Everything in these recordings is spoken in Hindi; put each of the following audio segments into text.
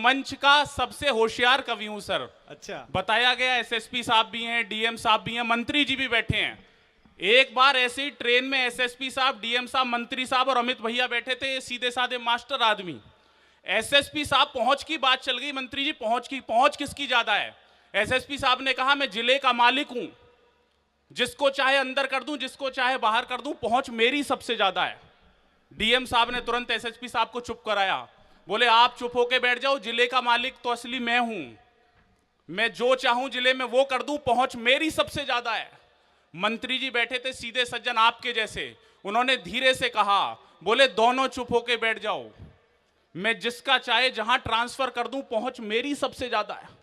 मंच का सबसे होशियार कवि हूं सर। अच्छा, बताया गया, एसएसपी साहब भी हैं, डीएम साहब भी हैं, मंत्री जी भी बैठे हैं। एक बार ऐसे ही ट्रेन में एसएसपी साहब, डीएम साहब, मंत्री साहब और अमित भैया बैठे थे, ये सीधे साधे मास्टर आदमी। एसएसपी साहब पहुंच की बात चल गई, मंत्री जी पहुंच किसकी ज्यादा है। एसएसपी साहब ने कहा मैं जिले का मालिक हूं, जिसको चाहे अंदर कर दूं, जिसको चाहे बाहर कर दूं, पहुंच मेरी सबसे ज्यादा है। डीएम साहब ने तुरंत एसएसपी साहब को चुप कराया, बोले आप चुप होके बैठ जाओ, जिले का मालिक तो असली मैं हूं, मैं जो चाहूं जिले में वो कर दूं, पहुंच मेरी सबसे ज्यादा है। मंत्री जी बैठे थे सीधे सज्जन आपके जैसे, उन्होंने धीरे से कहा, बोले दोनों चुप होके बैठ जाओ, मैं जिसका चाहे जहां ट्रांसफर कर दूं, पहुंच मेरी सबसे ज्यादा है।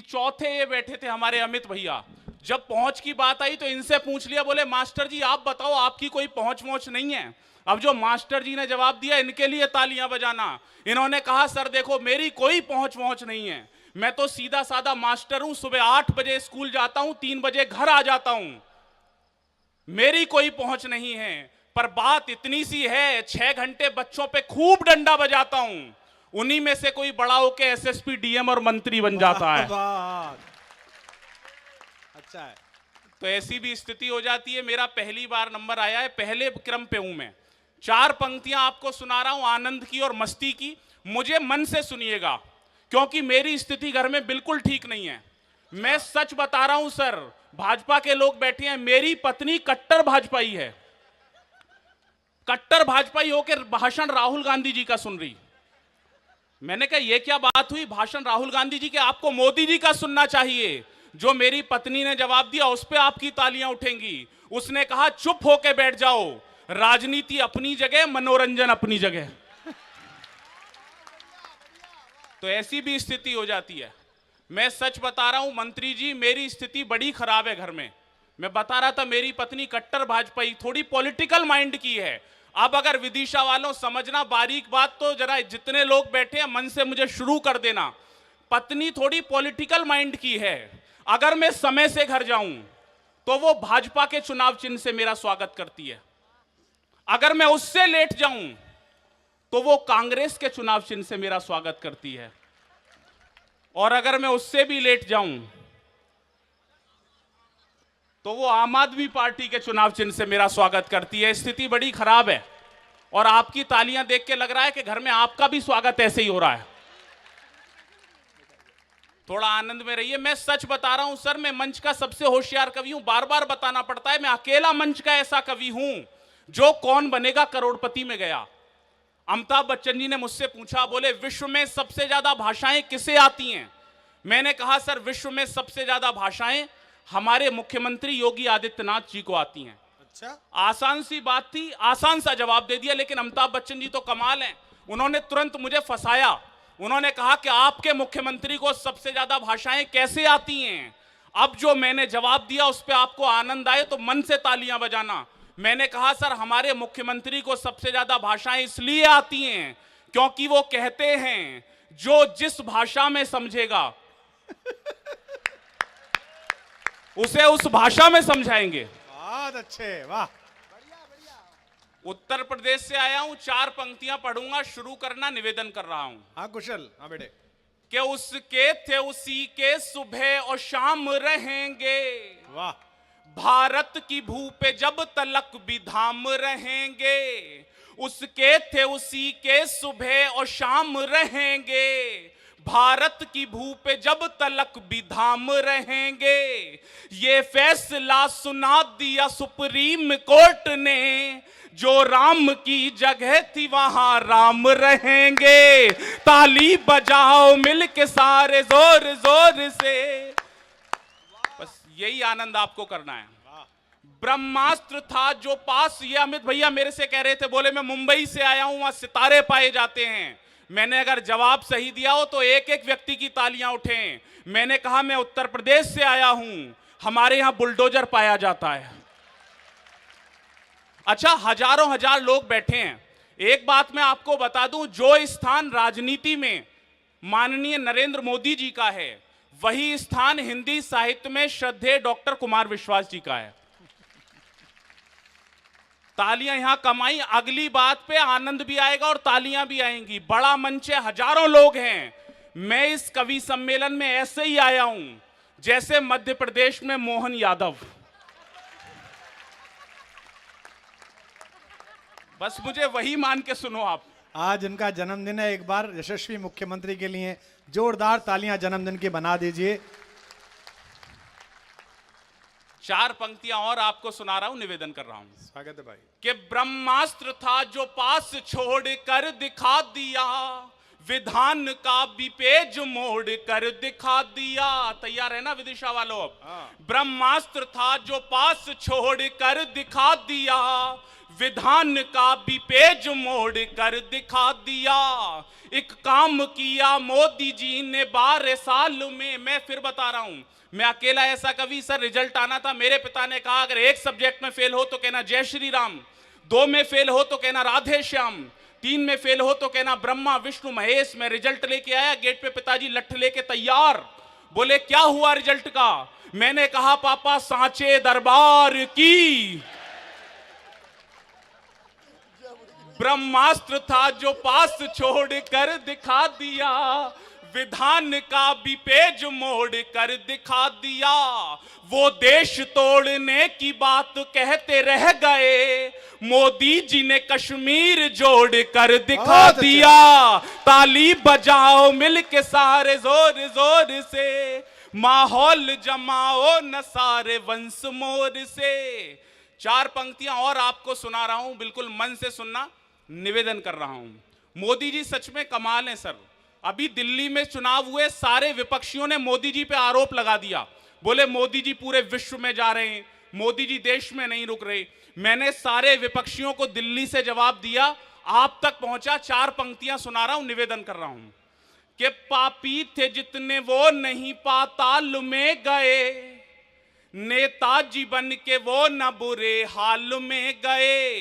चौथे ये बैठे थे हमारे अमित भैया, जब पहुंच की बात आई तो इनसे पूछ लिया, बोले मास्टर जी आप बताओ आपकी कोई पहुंच नहीं है। अब जो मास्टर जी ने जवाब दिया, इनके लिए तालियां बजाना। इन्होंने कहा सर देखो मेरी कोई पहुंच नहीं है, मैं तो सीधा साधा मास्टर हूं, सुबह 8 बजे स्कूल जाता हूं, 3 बजे घर आ जाता हूं, मेरी कोई पहुंच नहीं है। पर बात इतनी सी है, 6 घंटे बच्चों पे खूब डंडा बजाता हूं, उन्हीं में से कोई बड़ा होके एसएसपी, डीएम और मंत्री बन जाता है। अच्छा है। तो ऐसी भी स्थिति हो जाती है। मेरा पहली बार नंबर आया है, पहले क्रम पे हूं मैं। 4 पंक्तियां आपको सुना रहा हूं, आनंद की और मस्ती की। मुझे मन से सुनिएगा, क्योंकि मेरी स्थिति घर में बिल्कुल ठीक नहीं है। मैं सच बता रहा हूं सर, भाजपा के लोग बैठे हैं, मेरी पत्नी कट्टर भाजपाई है, कट्टर भाजपाई होकर भाषण राहुल गांधी जी का सुन रही। मैंने कहा यह क्या बात हुई, भाषण राहुल गांधी जी के, आपको मोदी जी का सुनना चाहिए। जो मेरी पत्नी ने जवाब दिया उस पे आपकी तालियां उठेंगी। उसने कहा चुप होके बैठ जाओ, राजनीति अपनी जगह, मनोरंजन अपनी जगह। तो ऐसी भी स्थिति हो जाती है। मैं सच बता रहा हूं मंत्री जी, मेरी स्थिति बड़ी खराब है घर में। मैं बता रहा था मेरी पत्नी कट्टर भाजपाई, थोड़ी पॉलिटिकल माइंड की है। अब अगर विदिशा वालों समझना बारीक बात, तो जरा जितने लोग बैठे हैं मन से मुझे शुरू कर देना। पत्नी थोड़ी पॉलिटिकल माइंड की है। अगर मैं समय से घर जाऊं तो वो भाजपा के चुनाव चिन्ह से मेरा स्वागत करती है, अगर मैं उससे लेट जाऊं तो वो कांग्रेस के चुनाव चिन्ह से मेरा स्वागत करती है, और अगर मैं उससे भी लेट जाऊं तो वो आम आदमी पार्टी के चुनाव चिन्ह से मेरा स्वागत करती है। स्थिति बड़ी खराब है, और आपकी तालियां देख के लग रहा है कि घर में आपका भी स्वागत ऐसे ही हो रहा है। थोड़ा आनंद में रहिए। मैं सच बता रहा हूं सर, मैं मंच का सबसे होशियार कवि हूं, बार बार बताना पड़ता है। मैं अकेला मंच का ऐसा कवि हूं जो कौन बनेगा करोड़पति में गया। अमिताभ बच्चन जी ने मुझसे पूछा, बोले विश्व में सबसे ज्यादा भाषाएं किसे आती हैं। मैंने कहा सर विश्व में सबसे ज्यादा भाषाएं हमारे मुख्यमंत्री योगी आदित्यनाथ जी को आती हैं। अच्छा, आसान सी बात थी, आसान सा जवाब दे दिया, लेकिन अमिताभ बच्चन जी तो कमाल हैं, उन्होंने तुरंत मुझे फंसाया। उन्होंने कहा कि आपके मुख्यमंत्री को सबसे ज्यादा भाषाएं कैसे आती हैं। अब जो मैंने जवाब दिया उस पर आपको आनंद आए तो मन से तालियां बजाना। मैंने कहा सर हमारे मुख्यमंत्री को सबसे ज्यादा भाषाएं इसलिए आती हैं क्योंकि वो कहते हैं जो जिस भाषा में समझेगा उसे उस भाषा में समझाएंगे। बहुत अच्छे, वाह। उत्तर प्रदेश से आया हूं, 4 पंक्तियां पढ़ूंगा, शुरू करना निवेदन कर रहा हूं। हाँ कुशल, हाँ बेटे। कि उसके थे उसी के सुबह और शाम रहेंगे, वाह। भारत की भू पे जब तलक भी धाम रहेंगे। उसके थे उसी के सुबह और शाम रहेंगे, भारत की भू पे जब तलक भी धाम रहेंगे। ये फैसला सुना दिया सुप्रीम कोर्ट ने, जो राम की जगह थी वहां राम रहेंगे। ताली बजाओ मिलके सारे जोर जोर से, बस यही आनंद आपको करना है। ब्रह्मास्त्र था जो पास, ये अमित भैया मेरे से कह रहे थे, बोले मैं मुंबई से आया हूं, वहां सितारे पाए जाते हैं। मैंने अगर जवाब सही दिया हो तो एक एक व्यक्ति की तालियां उठें। मैंने कहा मैं उत्तर प्रदेश से आया हूं, हमारे यहां बुलडोजर पाया जाता है। अच्छा, हजारों हजार लोग बैठे हैं। एक बात मैं आपको बता दूं, जो स्थान राजनीति में माननीय नरेंद्र मोदी जी का है, वही स्थान हिंदी साहित्य में श्रद्धेय डॉक्टर कुमार विश्वास जी का है। तालियां यहां कमाई, अगली बात पे आनंद भी आएगा और तालियां भी आएंगी। बड़ा मंच है, हजारों लोग हैं। मैं इस कवि सम्मेलन में ऐसे ही आया हूं जैसे मध्य प्रदेश में मोहन यादव। बस मुझे वही मान के सुनो आप। आज उनका जन्मदिन है, एक बार यशस्वी मुख्यमंत्री के लिए जोरदार तालियां जन्मदिन की बना दीजिए। 4 पंक्तियां और आपको सुना रहा हूं, निवेदन कर रहा हूं। स्वागत है भाई। कि ब्रह्मास्त्र था जो पास छोड़ कर दिखा दिया, विधान का भी पेज मोड़ कर दिखा दिया। तैयार है ना विदिशा वालों? अब ब्रह्मास्त्र था जो पास छोड़ कर दिखा दिया, विधान का भी पेज मोड़ कर दिखा दिया। एक काम किया मोदी जी ने 12 साल में। मैं फिर बता रहा हूं, मैं अकेला ऐसा कवि सर, रिजल्ट आना था। मेरे पिता ने कहा अगर एक सब्जेक्ट में फेल हो तो कहना जय श्री राम, 2 में फेल हो तो कहना राधे श्याम, 3 में फेल हो तो कहना ब्रह्मा विष्णु महेश। मैं रिजल्ट लेके आया, गेट पे पिताजी लठ लेके तैयार। बोले क्या हुआ रिजल्ट का? मैंने कहा पापा सांचे दरबार की। ब्रह्मास्त्र था जो पास छोड़ कर दिखा दिया, विधान का भी पेज मोड़ कर दिखा दिया। वो देश तोड़ने की बात कहते रह गए, मोदी जी ने कश्मीर जोड़ कर दिखा दिया। ताली बजाओ मिल के सारे जोर जोर से, माहौल जमाओ न सारे वंश मोर से। 4 पंक्तियां और आपको सुना रहा हूं, बिल्कुल मन से सुनना, निवेदन कर रहा हूं। मोदी जी सच में कमाल है सर। अभी दिल्ली में चुनाव हुए, सारे विपक्षियों ने मोदी जी पे आरोप लगा दिया। बोले मोदी जी पूरे विश्व में जा रहे हैं, मोदी जी देश में नहीं रुक रहे। मैंने सारे विपक्षियों को दिल्ली से जवाब दिया, आप तक पहुंचा। 4 पंक्तियां सुना रहा हूं, निवेदन कर रहा हूं। कि पापी थे जितने वो नहीं पाताल में गए, नेताजी बन के वो न बुरे हाल में गए।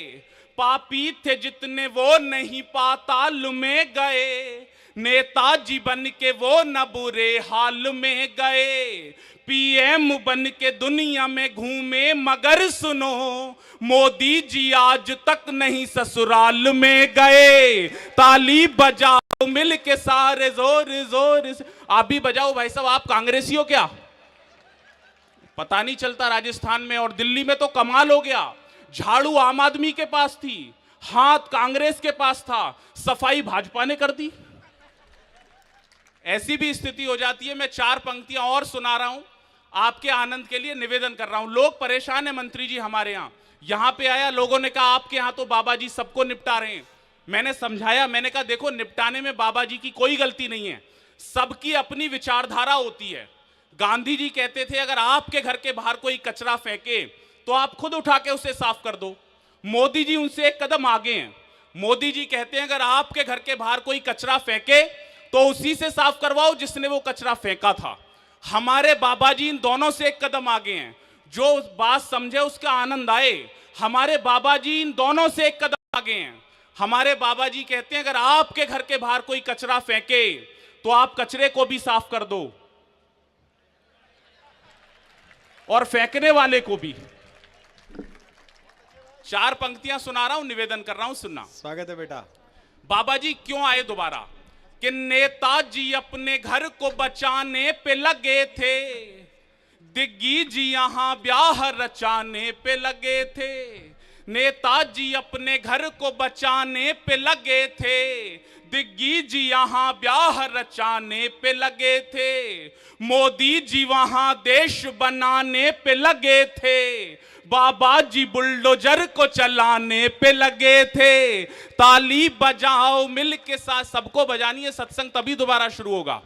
पापी थे जितने वो नहीं पाताल में गए, नेताजी बन के वो न बुरे हाल में गए। पीएम बन के दुनिया में घूमे मगर सुनो, मोदी जी आज तक नहीं ससुराल में गए। ताली बजाओ मिल के सारे जोर जोर से। आप भी बजाओ भाई साहब, आप कांग्रेसी हो क्या? पता नहीं चलता राजस्थान में, और दिल्ली में तो कमाल हो गया। झाड़ू आम आदमी के पास थी, हाथ कांग्रेस के पास था, सफाई भाजपा ने कर दी। ऐसी भी स्थिति हो जाती है। मैं 4 पंक्तियां और सुना रहा हूं, आपके आनंद के लिए निवेदन कर रहा हूं। लोग परेशान है मंत्री जी हमारे यहां पे आया, लोगों ने कहा आपके यहां तो बाबा जी सबको निपटा रहे हैं। मैंने समझाया, मैंने कहा देखो निपटाने में बाबा जी की कोई गलती नहीं है, सबकी अपनी विचारधारा होती है। गांधी जी कहते थे अगर आपके घर के बाहर कोई कचरा फेंके तो आप खुद उठा के उसे साफ कर दो। मोदी जी उनसे एक कदम आगे हैं। मोदी जी कहते हैं अगर आपके घर के बाहर कोई कचरा फेंके तो उसी से साफ करवाओ जिसने वो कचरा फेंका था। हमारे बाबा जी इन दोनों से एक कदम आगे हैं। जो बात समझे उसका आनंद आए। हमारे बाबा जी इन दोनों से एक कदम आगे हैं। हमारे बाबा जी कहते हैं अगर आपके घर के बाहर कोई कचरा फेंके तो आप कचरे को भी साफ कर दो और फेंकने वाले को भी। 4 पंक्तियां सुना रहा हूं, निवेदन कर रहा हूं, सुनना। स्वागत है बेटा। बाबा जी क्यों आए दोबारा? कि नेताजी अपने घर को बचाने पे लगे थे, दिग्गी जी यहां ब्याह रचाने पे लगे थे। नेताजी अपने घर को बचाने पे लगे थे, दिग्गी जी यहां ब्याह रचाने पे लगे थे। मोदी जी वहां देश बनाने पे लगे थे, बाबा जी बुलडोजर को चलाने पे लगे थे। ताली बजाओ मिल के साथ, सबको बजानी है, सत्संग तभी दोबारा शुरू होगा।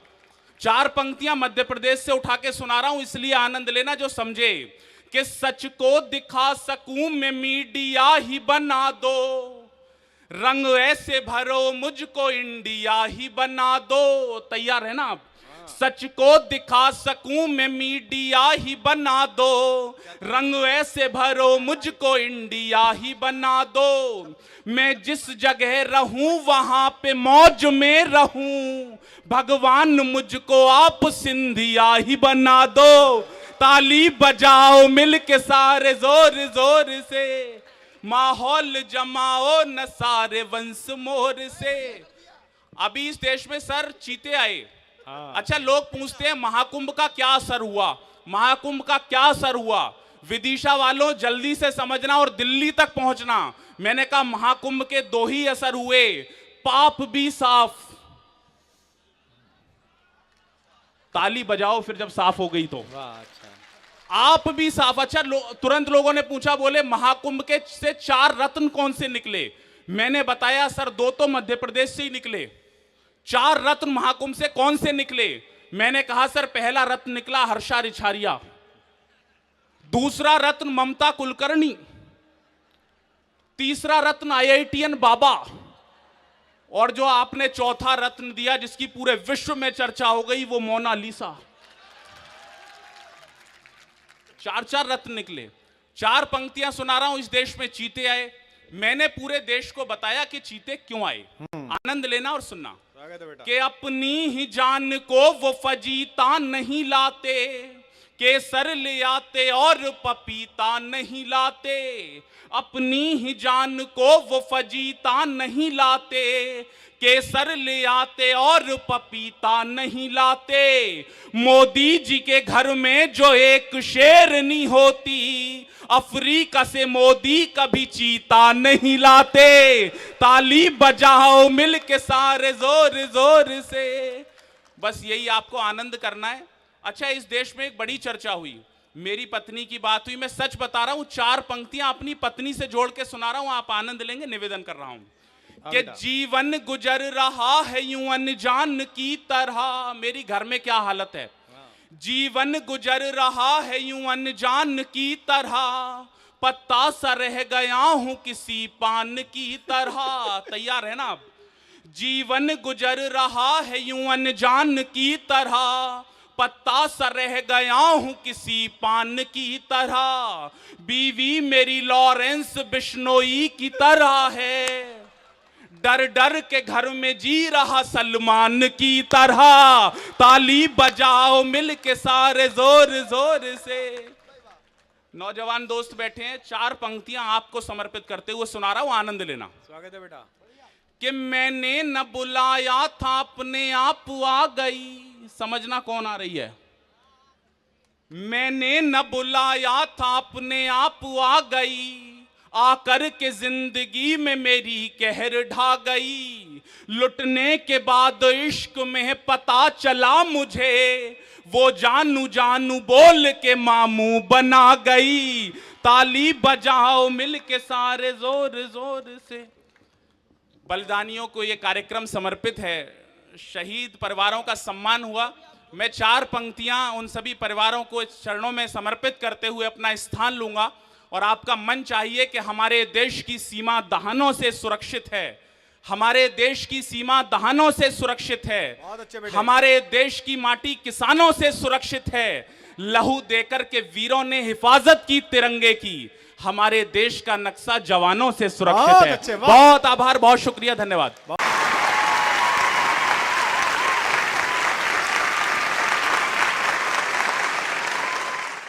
4 पंक्तियां मध्य प्रदेश से उठा के सुना रहा हूं, इसलिए आनंद लेना जो समझे। कि सच को दिखा सकूं मैं मीडिया ही बना दो, रंग ऐसे भरो मुझको इंडिया ही बना दो। तैयार है ना आप? सच को दिखा सकूं मैं मीडिया ही बना दो, रंग ऐसे भरो मुझको इंडिया ही बना दो। मैं जिस जगह रहूं वहां पे मौज में रहूं, भगवान मुझको आप सिंधिया ही बना दो। ताली बजाओ मिल के सारे जोर जोर से, माहौल जमाओ न सारे वंश मोर से। अभी इस देश में सर चीते आए। अच्छा, लोग पूछते हैं महाकुंभ का क्या असर हुआ, महाकुंभ का क्या असर हुआ। विदिशा वालों जल्दी से समझना और दिल्ली तक पहुंचना। मैंने कहा महाकुंभ के दो ही असर हुए, पाप भी साफ। ताली बजाओ फिर जब साफ हो गई तो। आप भी साफ। अच्छा, तुरंत लोगों ने पूछा, बोले महाकुंभ के से 4 रत्न कौन से निकले। मैंने बताया सर 2 तो मध्य प्रदेश से ही निकले। 4 रत्न महाकुंभ से कौन से निकले। मैंने कहा सर पहला रत्न निकला हर्षा रिछारिया, दूसरा रत्न ममता कुलकर्णी, तीसरा रत्न आईआईटीएन बाबा, और जो आपने चौथा रत्न दिया जिसकी पूरे विश्व में चर्चा हो गई वो मोनालिसा। 4 रत्न निकले। 4 पंक्तियां सुना रहा हूं। इस देश में चीते आए। मैंने पूरे देश को बताया कि चीते क्यों आए। आनंद लेना और सुनना कि अपनी ही जान को वो फजीता नहीं लाते, केसर ले आते और पपीता नहीं लाते। अपनी ही जान को वो फजीता नहीं लाते, केसर ले आते और पपीता नहीं लाते। मोदी जी के घर में जो एक शेरनी होती, अफ्रीका से मोदी कभी चीता नहीं लाते। ताली बजाओ मिल के सारे जोर जोर से। बस यही आपको आनंद करना है। अच्छा, इस देश में एक बड़ी चर्चा हुई, मेरी पत्नी की बात हुई। मैं सच बता रहा हूं, 4 पंक्तियां अपनी पत्नी से जोड़ के सुना रहा हूं, आप आनंद लेंगे। निवेदन कर रहा हूं कि जीवन गुजर रहा है यूं अनजान की तरह। मेरी घर में क्या हालत है। जीवन गुजर रहा है यूं अनजान की तरह, पत्ता सा रह गया हूं किसी पान की तरह। तैयार है ना आप। जीवन गुजर रहा है यूं अनजान की तरह, पत्ता सा रह गया हूं किसी पान की तरह। बीवी मेरी लॉरेंस बिश्नोई की तरह है, डर डर के घर में जी रहा सलमान की तरह। ताली बजाओ मिल के सारे जोर जोर से। नौजवान दोस्त बैठे हैं, 4 पंक्तियां आपको समर्पित करते हुए सुना रहा हूं, आनंद लेना। स्वागत है बेटा। कि मैंने न बुलाया था अपने आप आ गई। समझना कौन आ रही है। मैंने न बुलाया था अपने आप आ गई, आकर के जिंदगी में मेरी कहर ढा गई। लुटने के बाद इश्क में पता चला मुझे, वो जानू जानू बोल के मामू बना गई। ताली बजाओ मिल के सारे जोर जोर से। बलिदानियों को ये कार्यक्रम समर्पित है, शहीद परिवारों का सम्मान हुआ। मैं 4 पंक्तियां उन सभी परिवारों को चरणों में समर्पित करते हुए अपना स्थान लूंगा। और आपका मन चाहिए कि हमारे देश की सीमा दहानों से सुरक्षित है, हमारे देश की सीमा दहानों से सुरक्षित है, हमारे देश की माटी किसानों से सुरक्षित है। लहू देकर के वीरों ने हिफाजत की तिरंगे की, हमारे देश का नक्शा जवानों से सुरक्षित है। बहुत आभार, बहुत शुक्रिया, धन्यवाद।